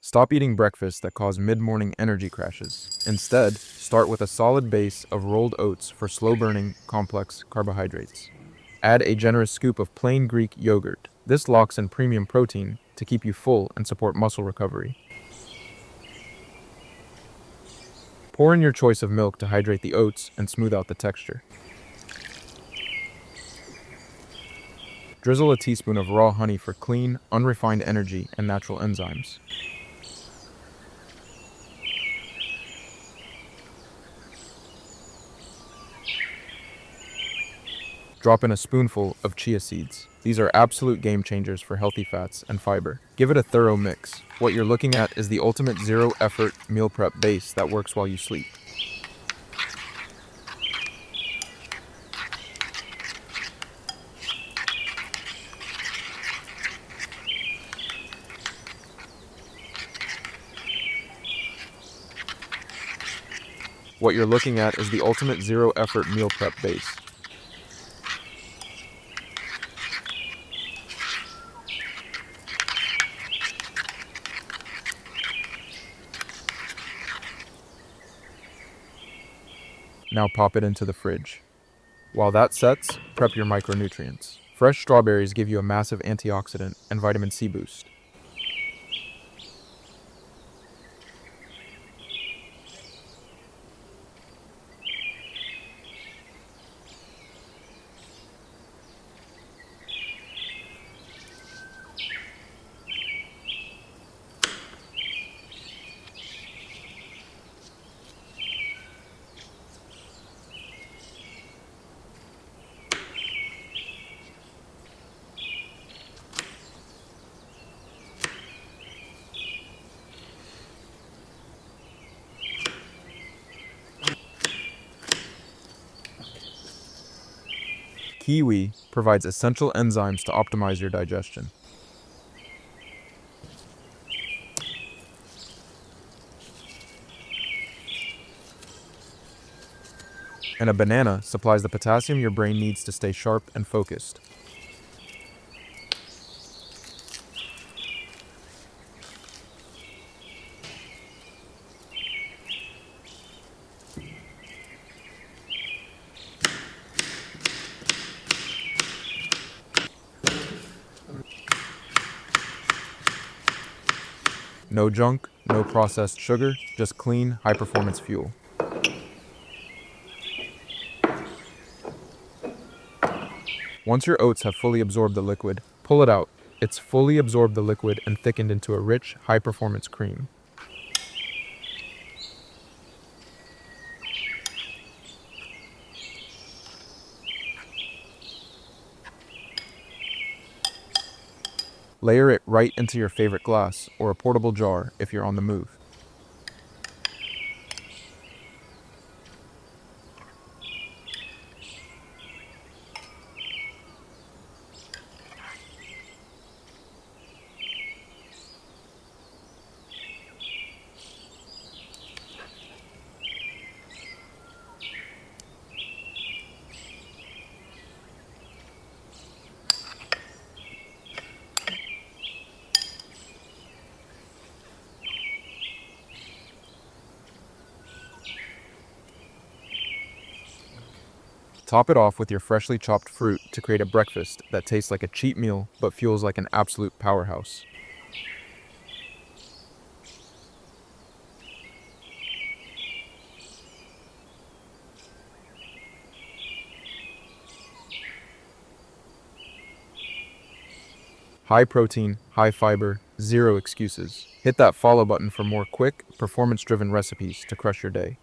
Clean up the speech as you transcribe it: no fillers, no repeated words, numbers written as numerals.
Stop eating breakfasts that cause mid-morning energy crashes. Instead, start with a solid base of rolled oats for slow-burning, complex carbohydrates. Add a generous scoop of plain Greek yogurt. This locks in premium protein to keep you full and support muscle recovery. Pour in your choice of milk to hydrate the oats and smooth out the texture. Drizzle a teaspoon of raw honey for clean, unrefined energy and natural enzymes. Drop in a spoonful of chia seeds. These are absolute game changers for healthy fats and fiber. Give it a thorough mix. What you're looking at is the ultimate zero-effort meal prep base that works while you sleep. What you're looking at is the ultimate zero-effort meal prep base. Now pop it into the fridge. While that sets, prep your micronutrients. Fresh strawberries give you a massive antioxidant and vitamin C boost. Kiwi provides essential enzymes to optimize your digestion. And a banana supplies the potassium your brain needs to stay sharp and focused. No junk, no processed sugar, just clean, high-performance fuel. Once your oats have fully absorbed the liquid, pull it out. It's fully absorbed the liquid and thickened into a rich, high-performance cream. Layer it right into your favorite glass or a portable jar if you're on the move. Top it off with your freshly chopped fruit to create a breakfast that tastes like a cheap meal but feels like an absolute powerhouse. High protein, high fiber, zero excuses. Hit that follow button for more quick, performance-driven recipes to crush your day.